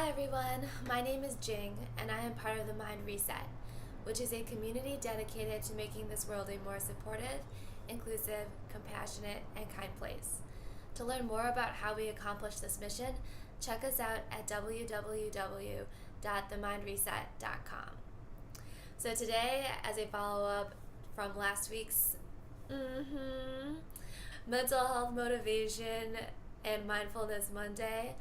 everyone, my name is Jing and I am part of the MindReset, which is a community dedicated to making this world a more supportive, inclusive, compassionate, and kind place. To learn more about how we accomplish this mission, check us out at www.themindreset.com. So today, as a follow-up from last week's mental health motivation and mindfulness Monday,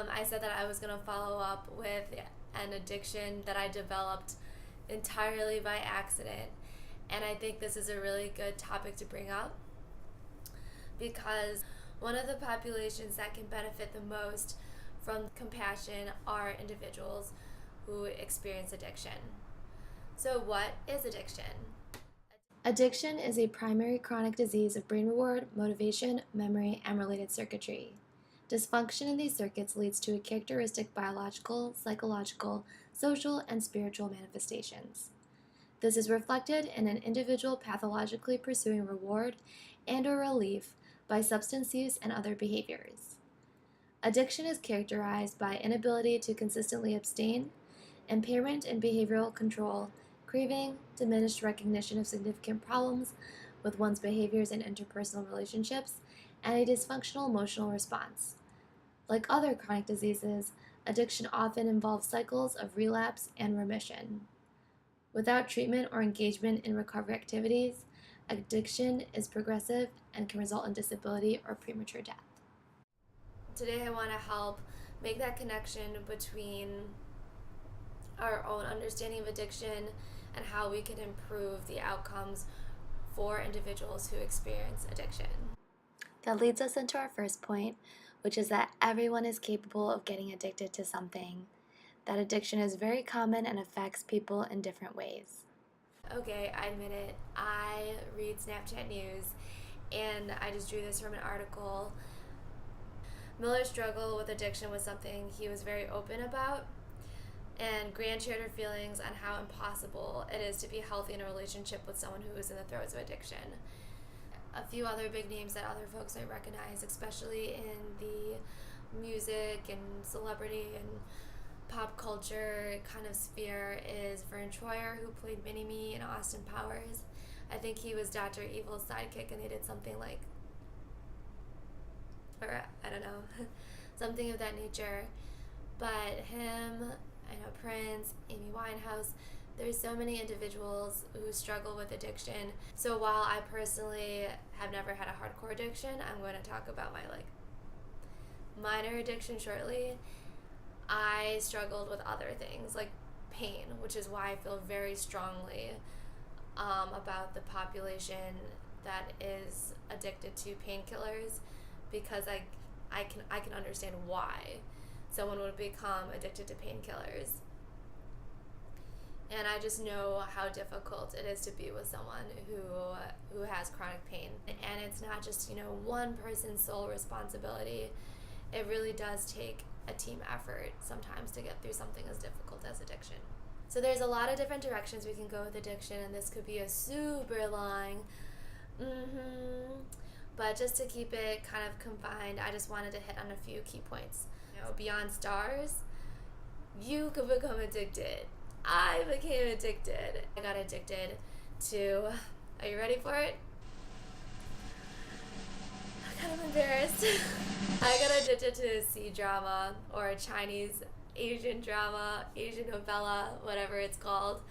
I said that I was going to follow up with an addiction that I developed entirely by accident. And I think this is a really good topic to bring up because one of the populations that can benefit the most from compassion are individuals who experience addiction. So what is addiction? Addiction is a primary chronic disease of brain reward, motivation, memory, and related circuitry. Dysfunction in these circuits leads to a characteristic biological, psychological, social, and spiritual manifestations. This is reflected in an individual pathologically pursuing reward and/or relief by substance use and other behaviors. Addiction is characterized by inability to consistently abstain, impairment in behavioral control, craving, diminished recognition of significant problems with one's behaviors and interpersonal relationships, and a dysfunctional emotional response. Like other chronic diseases, addiction often involves cycles of relapse and remission. Without treatment or engagement in recovery activities, addiction is progressive and can result in disability or premature death. Today I want to help make that connection between our own understanding of addiction and how we can improve the outcomes for individuals who experience addiction. That leads us into our first point, which is that everyone is capable of getting addicted to something. That addiction is very common and affects people in different ways. Okay, I admit it. I read Snapchat news, and I just drew this from an article. Miller's struggle with addiction was something he was very open about, and Grant shared her feelings on how impossible it is to be healthy in a relationship with someone who is in the throes of addiction. A few other big names that other folks might recognize, especially in the music and celebrity and pop culture kind of sphere, is Vern Troyer, who played Mini-Me in Austin Powers. I think he was Dr. Evil's sidekick, and they did something like, or I don't know, something of that nature. But him, I know Prince, Amy Winehouse, there's so many individuals who struggle with addiction. So while I personally have never had a hardcore addiction, I'm going to talk about my minor addiction shortly. I struggled with other things like pain, which is why I feel very strongly about the population that is addicted to painkillers, because I can understand why someone would become addicted to painkillers. And I just know how difficult it is to be with someone who has chronic pain. And it's not just, one person's sole responsibility. It really does take a team effort sometimes to get through something as difficult as addiction. So there's a lot of different directions we can go with addiction, and this could be a super long, but just to keep it kind of confined, I just wanted to hit on a few key points. Beyond stars, you could become addicted. I became addicted. I got addicted to, are you ready for it? I'm kind of embarrassed. I got addicted to C-drama, or Chinese Asian drama, Asian novella, whatever it's called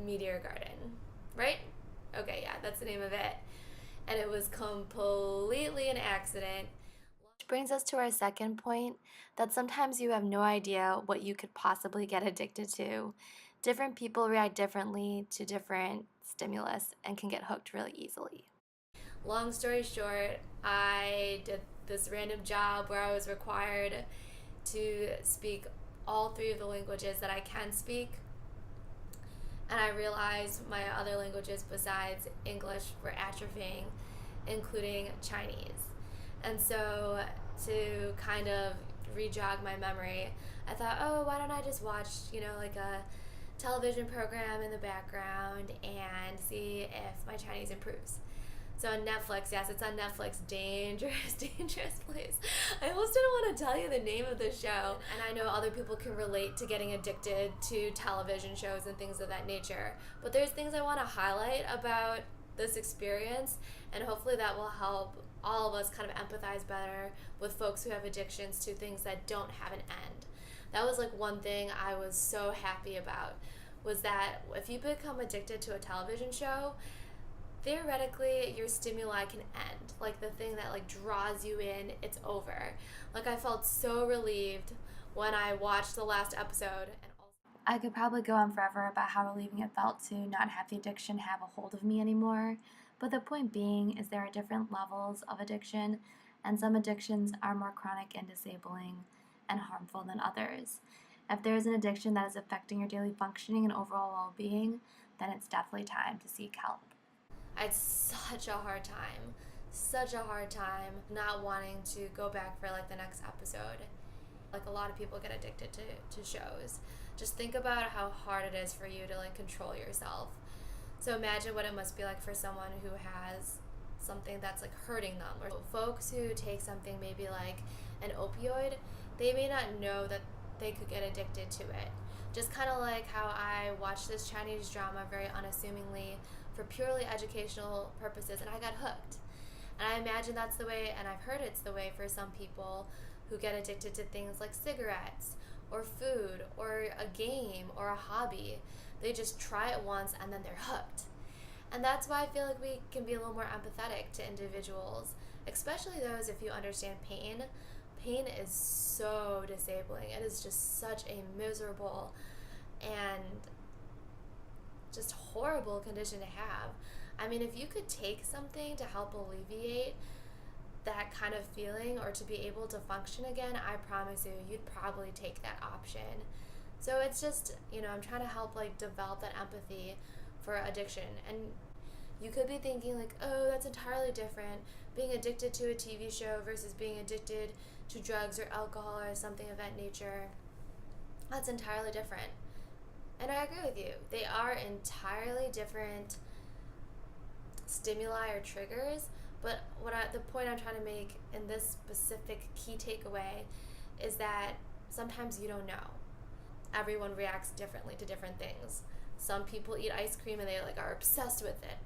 Meteor Garden, right? Okay, yeah, that's the name of it. And it was completely an accident. Which brings us to our second point, that sometimes you have no idea what you could possibly get addicted to. Different people react differently to different stimulus and can get hooked really easily. Long story short, I did this random job where I was required to speak all three of the languages that I can speak. And I realized my other languages besides English were atrophying, including Chinese. And so to kind of re-jog my memory, I thought, why don't I just watch, like a television program in the background and see if my Chinese improves. So on Netflix, yes, it's on Netflix, dangerous, dangerous place. I almost didn't want to tell you the name of the show. And I know other people can relate to getting addicted to television shows and things of that nature. But there's things I want to highlight about this experience, and hopefully that will help all of us kind of empathize better with folks who have addictions to things that don't have an end. That was like one thing I was so happy about, was that if you become addicted to a television show, theoretically your stimuli can end. Like the thing that like draws you in, it's over. Like I felt so relieved when I watched the last episode. And I could probably go on forever about how relieving it felt to not have the addiction have a hold of me anymore. But the point being is there are different levels of addiction, and some addictions are more chronic and disabling and harmful than others. If there is an addiction that is affecting your daily functioning and overall well-being, then it's definitely time to seek help. I had such a hard time not wanting to go back for like the next episode. Like a lot of people get addicted to shows. Just think about how hard it is for you to like control yourself. So imagine what it must be like for someone who has something that's like hurting them. Or folks who take something maybe like an opioid, they may not know that they could get addicted to it. Just kind of like how I watched this Chinese drama very unassumingly for purely educational purposes, and I got hooked. And I imagine that's the way, and I've heard it's the way for some people who get addicted to things like cigarettes or food or a game or a hobby. They just try it once and then they're hooked. And that's why I feel like we can be a little more empathetic to individuals, especially those if you understand pain. Pain is so disabling. It is just such a miserable and just horrible condition to have. I mean, if you could take something to help alleviate that kind of feeling or to be able to function again, I promise you, you'd probably take that option. So it's just, I'm trying to help like develop that empathy for addiction. And you could be thinking like, oh, that's entirely different, being addicted to a TV show versus being addicted to drugs or alcohol or something of that nature. That's entirely different. And I agree with you. They are entirely different stimuli or triggers, but the point I'm trying to make in this specific key takeaway is that sometimes you don't know. Everyone reacts differently to different things. Some people eat ice cream and they like are obsessed with it.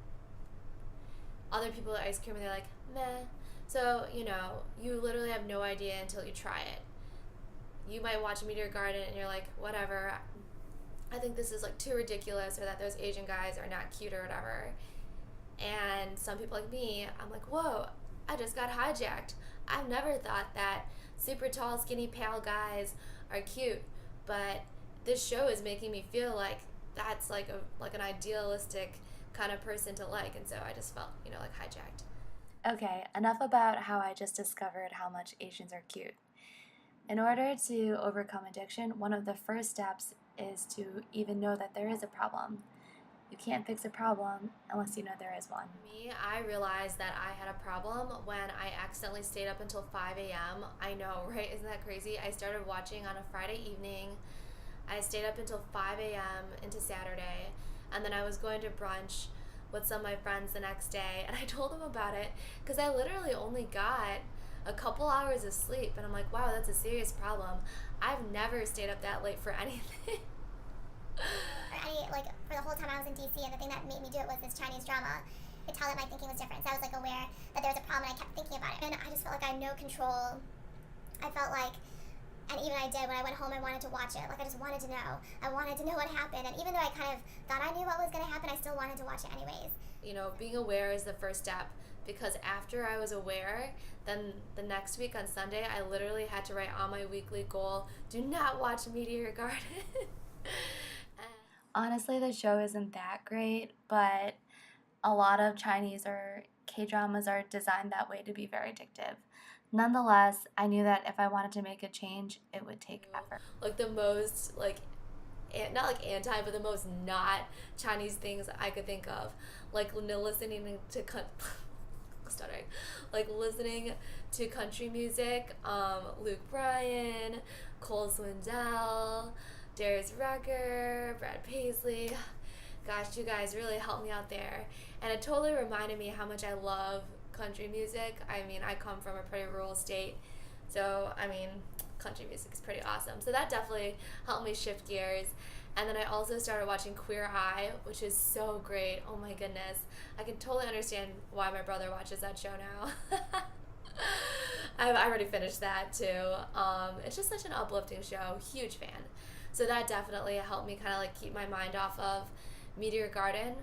Other people eat ice cream and they're like, meh. So, you literally have no idea until you try it. You might watch Meteor Garden and you're like, whatever, I think this is like too ridiculous, or that those Asian guys are not cute or whatever. And some people like me, I'm like, whoa, I just got hijacked. I've never thought that super tall, skinny, pale guys are cute, but this show is making me feel like that's like an idealistic kind of person to like, and so I just felt, like hijacked. Okay, enough about how I just discovered how much Asians are cute. In order to overcome addiction, one of the first steps is to even know that there is a problem. You can't fix a problem unless you know there is one. Me, I realized that I had a problem when I accidentally stayed up until 5 a.m. I know, right? Isn't that crazy? I started watching on a Friday evening. I stayed up until 5 a.m. into Saturday, and then I was going to brunch with some of my friends the next day, and I told them about it because I literally only got a couple hours of sleep, and I'm like, wow, that's a serious problem. I've never stayed up that late for anything. For the whole time I was in DC, and the thing that made me do it was this Chinese drama. I could tell that my thinking was different, so I was aware that there was a problem, and I kept thinking about it, and I just felt like I had no control. I felt like, and even I did when I went home, I wanted to watch it. Like I just wanted to know. I wanted to know what happened, and even though I kind of thought I knew what was going to happen, I still wanted to watch it anyways. Being aware is the first step, because after I was aware, then the next week on Sunday, I literally had to write on my weekly goal, do not watch Meteor Garden. Honestly, the show isn't that great, but a lot of Chinese or K-dramas are designed that way to be very addictive. Nonetheless, I knew that if I wanted to make a change, it would take effort. Like the most, not like anti, but the most not Chinese things I could think of. Like listening to listening to country music, Luke Bryan, Cole Swindell, Darius Rucker, Brad Paisley. Gosh, you guys really helped me out there. And it totally reminded me how much I love country music. I mean, I come from a pretty rural state, so I mean, country music is pretty awesome. So that definitely helped me shift gears. And then I also started watching Queer Eye, which is so great. Oh my goodness. I can totally understand why my brother watches that show now. I already finished that too. It's just such an uplifting show. Huge fan. So that definitely helped me kind of like keep my mind off of Meteor Garden.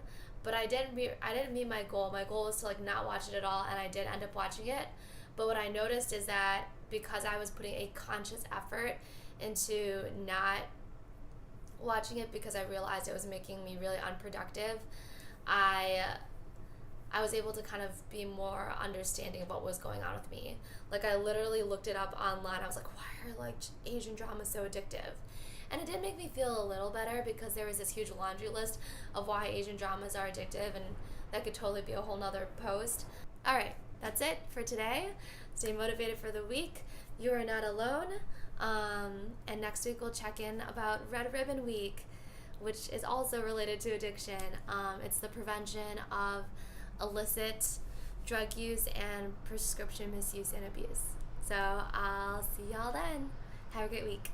But I didn't meet my goal. My goal was to like not watch it at all, and I did end up watching it. But what I noticed is that because I was putting a conscious effort into not watching it because I realized it was making me really unproductive, I was able to kind of be more understanding about what was going on with me. Like, I literally looked it up online. I was like, why are like Asian dramas so addictive? And it did make me feel a little better because there was this huge laundry list of why Asian dramas are addictive, and that could totally be a whole nother post. All right, that's it for today. Stay motivated for the week. You are not alone. And next week we'll check in about Red Ribbon Week, which is also related to addiction. It's the prevention of illicit drug use and prescription misuse and abuse. So I'll see y'all then. Have a great week.